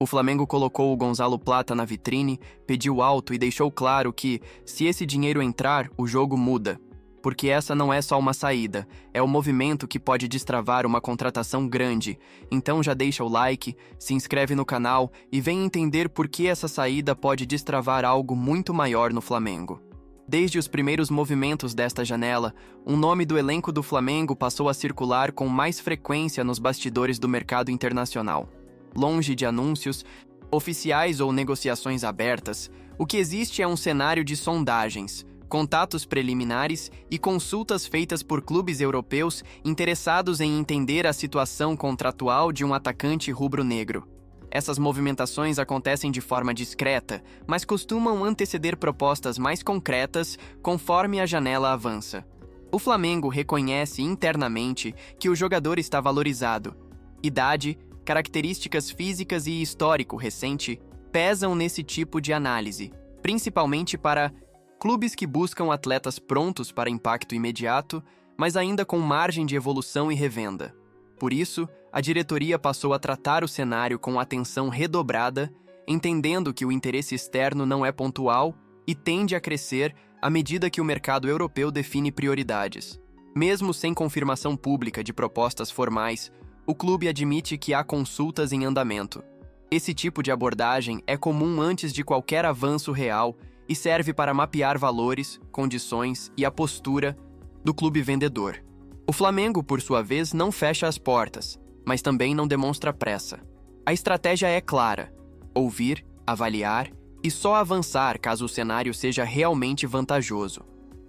O Flamengo colocou o Gonzalo Plata na vitrine, pediu alto e deixou claro que, se esse dinheiro entrar, o jogo muda. Porque essa não é só uma saída, é o movimento que pode destravar uma contratação grande. Então já deixa o like, se inscreve no canal e vem entender por que essa saída pode destravar algo muito maior no Flamengo. Desde os primeiros movimentos desta janela, um nome do elenco do Flamengo passou a circular com mais frequência nos bastidores do mercado internacional. Longe de anúncios oficiais ou negociações abertas, o que existe é um cenário de sondagens, contatos preliminares e consultas feitas por clubes europeus interessados em entender a situação contratual de um atacante rubro-negro. Essas movimentações acontecem de forma discreta, mas costumam anteceder propostas mais concretas conforme a janela avança. O Flamengo reconhece internamente que o jogador está valorizado. Idade, características físicas e histórico recente pesam nesse tipo de análise, principalmente para clubes que buscam atletas prontos para impacto imediato, mas ainda com margem de evolução e revenda. Por isso, a diretoria passou a tratar o cenário com atenção redobrada, entendendo que o interesse externo não é pontual e tende a crescer à medida que o mercado europeu define prioridades. Mesmo sem confirmação pública de propostas formais, o clube admite que há consultas em andamento. Esse tipo de abordagem é comum antes de qualquer avanço real e serve para mapear valores, condições e a postura do clube vendedor. O Flamengo, por sua vez, não fecha as portas, mas também não demonstra pressa. A estratégia é clara: ouvir, avaliar e só avançar caso o cenário seja realmente vantajoso.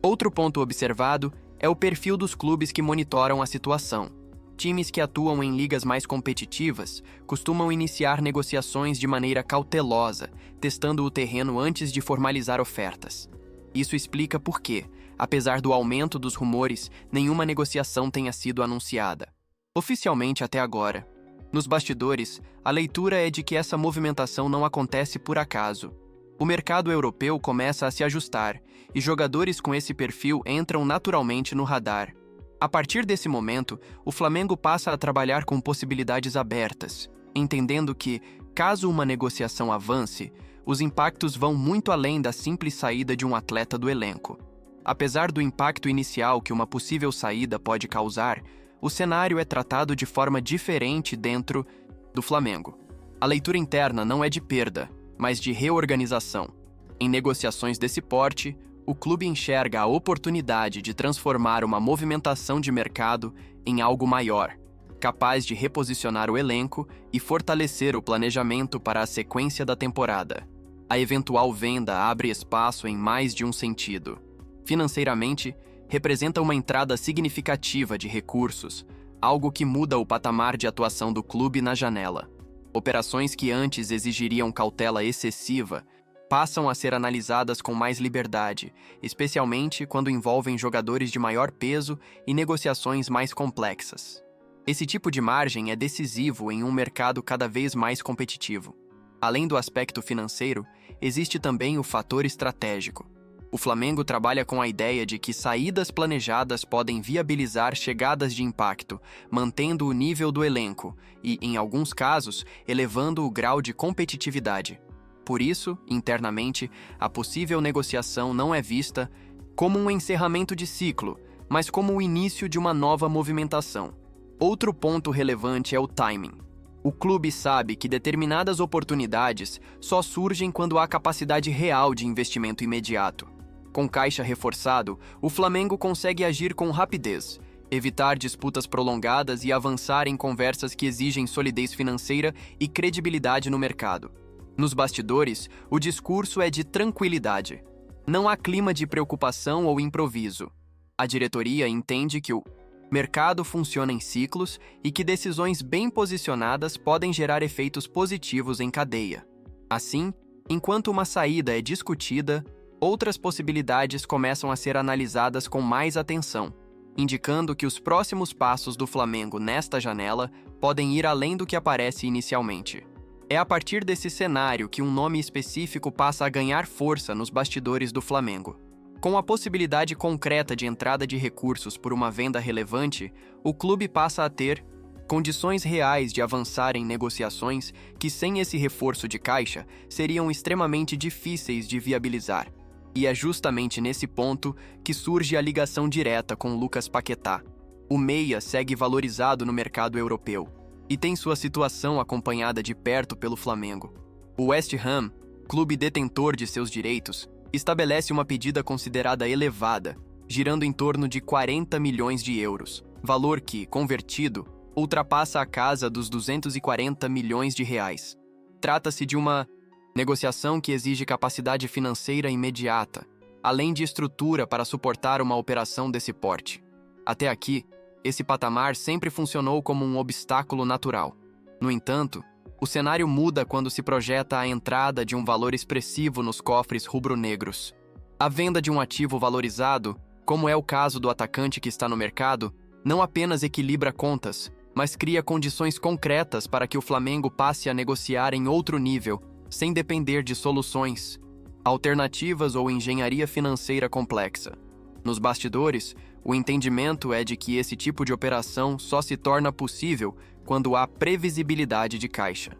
Outro ponto observado é o perfil dos clubes que monitoram a situação. Times que atuam em ligas mais competitivas costumam iniciar negociações de maneira cautelosa, testando o terreno antes de formalizar ofertas. Isso explica por que, apesar do aumento dos rumores, nenhuma negociação tenha sido anunciada. Oficialmente até agora. Nos bastidores, a leitura é de que essa movimentação não acontece por acaso. O mercado europeu começa a se ajustar, e jogadores com esse perfil entram naturalmente no radar. A partir desse momento, o Flamengo passa a trabalhar com possibilidades abertas, entendendo que, caso uma negociação avance, os impactos vão muito além da simples saída de um atleta do elenco. Apesar do impacto inicial que uma possível saída pode causar, o cenário é tratado de forma diferente dentro do Flamengo. A leitura interna não é de perda, mas de reorganização. Em negociações desse porte, o clube enxerga a oportunidade de transformar uma movimentação de mercado em algo maior, capaz de reposicionar o elenco e fortalecer o planejamento para a sequência da temporada. A eventual venda abre espaço em mais de um sentido. Financeiramente, representa uma entrada significativa de recursos, algo que muda o patamar de atuação do clube na janela. Operações que antes exigiriam cautela excessiva passam a ser analisadas com mais liberdade, especialmente quando envolvem jogadores de maior peso e negociações mais complexas. Esse tipo de margem é decisivo em um mercado cada vez mais competitivo. Além do aspecto financeiro, existe também o fator estratégico. O Flamengo trabalha com a ideia de que saídas planejadas podem viabilizar chegadas de impacto, mantendo o nível do elenco e, em alguns casos, elevando o grau de competitividade. Por isso, internamente, a possível negociação não é vista como um encerramento de ciclo, mas como o início de uma nova movimentação. Outro ponto relevante é o timing. O clube sabe que determinadas oportunidades só surgem quando há capacidade real de investimento imediato. Com caixa reforçado, o Flamengo consegue agir com rapidez, evitar disputas prolongadas e avançar em conversas que exigem solidez financeira e credibilidade no mercado. Nos bastidores, o discurso é de tranquilidade. Não há clima de preocupação ou improviso. A diretoria entende que o mercado funciona em ciclos e que decisões bem posicionadas podem gerar efeitos positivos em cadeia. Assim, enquanto uma saída é discutida, outras possibilidades começam a ser analisadas com mais atenção, indicando que os próximos passos do Flamengo nesta janela podem ir além do que aparece inicialmente. É a partir desse cenário que um nome específico passa a ganhar força nos bastidores do Flamengo. Com a possibilidade concreta de entrada de recursos por uma venda relevante, o clube passa a ter condições reais de avançar em negociações que, sem esse reforço de caixa, seriam extremamente difíceis de viabilizar. E é justamente nesse ponto que surge a ligação direta com Lucas Paquetá. O meia segue valorizado no mercado europeu e tem sua situação acompanhada de perto pelo Flamengo. O West Ham, clube detentor de seus direitos, estabelece uma pedida considerada elevada, girando em torno de 40 milhões de euros, valor que, convertido, ultrapassa a casa dos 240 milhões de reais. Trata-se de uma negociação que exige capacidade financeira imediata, além de estrutura para suportar uma operação desse porte. Até aqui, esse patamar sempre funcionou como um obstáculo natural. No entanto, o cenário muda quando se projeta a entrada de um valor expressivo nos cofres rubro-negros. A venda de um ativo valorizado, como é o caso do atacante que está no mercado, não apenas equilibra contas, mas cria condições concretas para que o Flamengo passe a negociar em outro nível, sem depender de soluções, alternativas ou engenharia financeira complexa. Nos bastidores, o entendimento é de que esse tipo de operação só se torna possível quando há previsibilidade de caixa.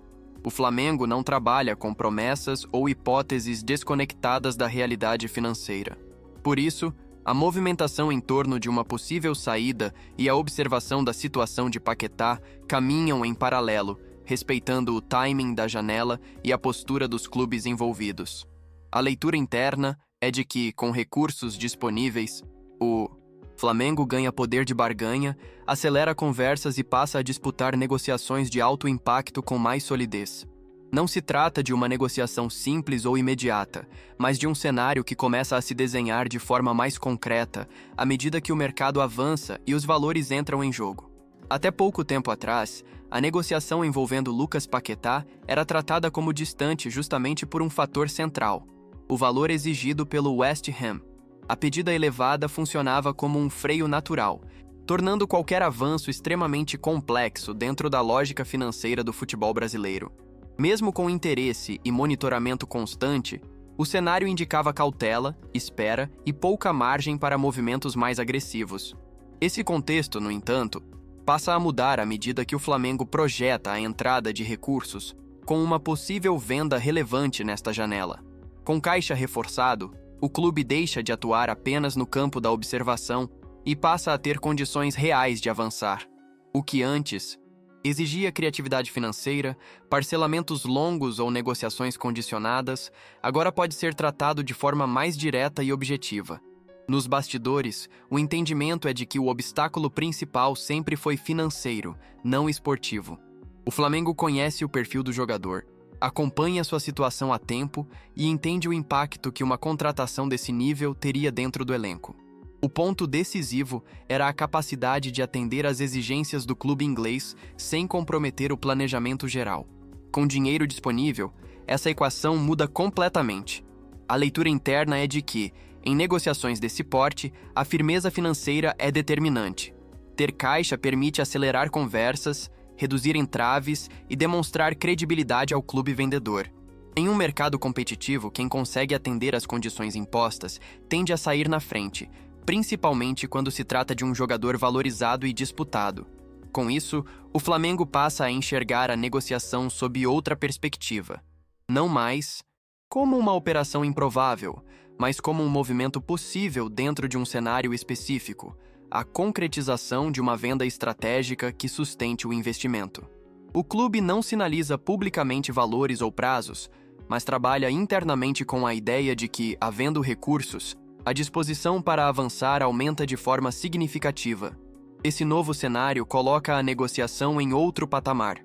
O Flamengo não trabalha com promessas ou hipóteses desconectadas da realidade financeira. Por isso, a movimentação em torno de uma possível saída e a observação da situação de Paquetá caminham em paralelo, respeitando o timing da janela e a postura dos clubes envolvidos. A leitura interna é de que, com recursos disponíveis, o Flamengo ganha poder de barganha, acelera conversas e passa a disputar negociações de alto impacto com mais solidez. Não se trata de uma negociação simples ou imediata, mas de um cenário que começa a se desenhar de forma mais concreta à medida que o mercado avança e os valores entram em jogo. Até pouco tempo atrás, a negociação envolvendo Lucas Paquetá era tratada como distante justamente por um fator central: o valor exigido pelo West Ham. A pedida elevada funcionava como um freio natural, tornando qualquer avanço extremamente complexo dentro da lógica financeira do futebol brasileiro. Mesmo com interesse e monitoramento constante, o cenário indicava cautela, espera e pouca margem para movimentos mais agressivos. Esse contexto, no entanto, passa a mudar à medida que o Flamengo projeta a entrada de recursos com uma possível venda relevante nesta janela. Com caixa reforçado, o clube deixa de atuar apenas no campo da observação e passa a ter condições reais de avançar. O que antes exigia criatividade financeira, parcelamentos longos ou negociações condicionadas, agora pode ser tratado de forma mais direta e objetiva. Nos bastidores, o entendimento é de que o obstáculo principal sempre foi financeiro, não esportivo. O Flamengo conhece o perfil do jogador, acompanha sua situação a tempo e entende o impacto que uma contratação desse nível teria dentro do elenco. O ponto decisivo era a capacidade de atender às exigências do clube inglês sem comprometer o planejamento geral. Com dinheiro disponível, essa equação muda completamente. A leitura interna é de que, em negociações desse porte, a firmeza financeira é determinante. Ter caixa permite acelerar conversas, reduzir entraves e demonstrar credibilidade ao clube vendedor. Em um mercado competitivo, quem consegue atender às condições impostas tende a sair na frente, principalmente quando se trata de um jogador valorizado e disputado. Com isso, o Flamengo passa a enxergar a negociação sob outra perspectiva. Não mais como uma operação improvável, mas como um movimento possível dentro de um cenário específico, a concretização de uma venda estratégica que sustente o investimento. O clube não sinaliza publicamente valores ou prazos, mas trabalha internamente com a ideia de que, havendo recursos, a disposição para avançar aumenta de forma significativa. Esse novo cenário coloca a negociação em outro patamar.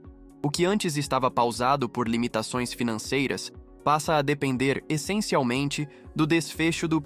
O que antes estava pausado por limitações financeiras passa a depender essencialmente do desfecho do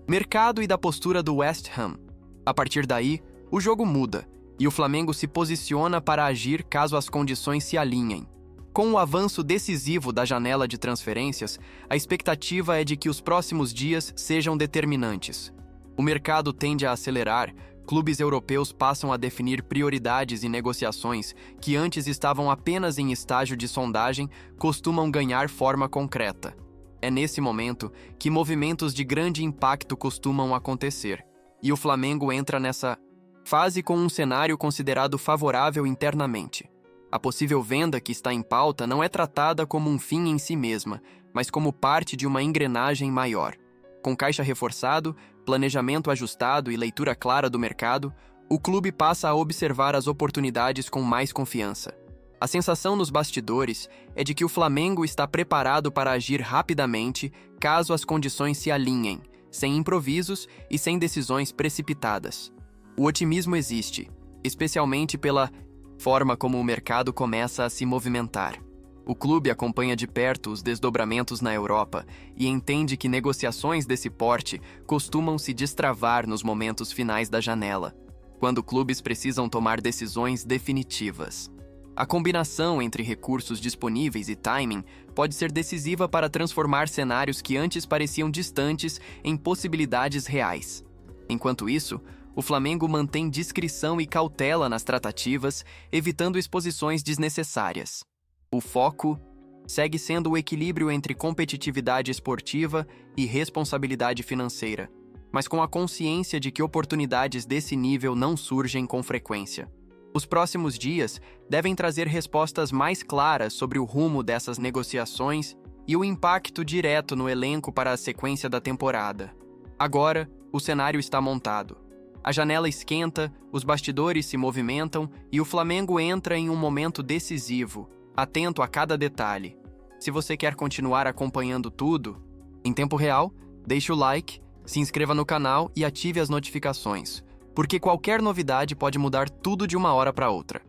mercado e da postura do West Ham. A partir daí, o jogo muda e o Flamengo se posiciona para agir caso as condições se alinhem. Com o avanço decisivo da janela de transferências, a expectativa é de que os próximos dias sejam determinantes. O mercado tende a acelerar, clubes europeus passam a definir prioridades e negociações que antes estavam apenas em estágio de sondagem costumam ganhar forma concreta. É nesse momento que movimentos de grande impacto costumam acontecer, e o Flamengo entra nessa Fase com um cenário considerado favorável internamente. A possível venda que está em pauta não é tratada como um fim em si mesma, mas como parte de uma engrenagem maior. Com caixa reforçado, planejamento ajustado e leitura clara do mercado, o clube passa a observar as oportunidades com mais confiança. A sensação nos bastidores é de que o Flamengo está preparado para agir rapidamente caso as condições se alinhem, sem improvisos e sem decisões precipitadas. O otimismo existe, especialmente pela forma como o mercado começa a se movimentar. O clube acompanha de perto os desdobramentos na Europa e entende que negociações desse porte costumam se destravar nos momentos finais da janela, quando clubes precisam tomar decisões definitivas. A combinação entre recursos disponíveis e timing pode ser decisiva para transformar cenários que antes pareciam distantes em possibilidades reais. Enquanto isso, o Flamengo mantém discrição e cautela nas tratativas, evitando exposições desnecessárias. O foco segue sendo o equilíbrio entre competitividade esportiva e responsabilidade financeira, mas com a consciência de que oportunidades desse nível não surgem com frequência. Os próximos dias devem trazer respostas mais claras sobre o rumo dessas negociações e o impacto direto no elenco para a sequência da temporada. Agora, o cenário está montado. A janela esquenta, os bastidores se movimentam e o Flamengo entra em um momento decisivo, atento a cada detalhe. Se você quer continuar acompanhando tudo, em tempo real, deixe o like, se inscreva no canal e ative as notificações, porque qualquer novidade pode mudar tudo de uma hora para outra.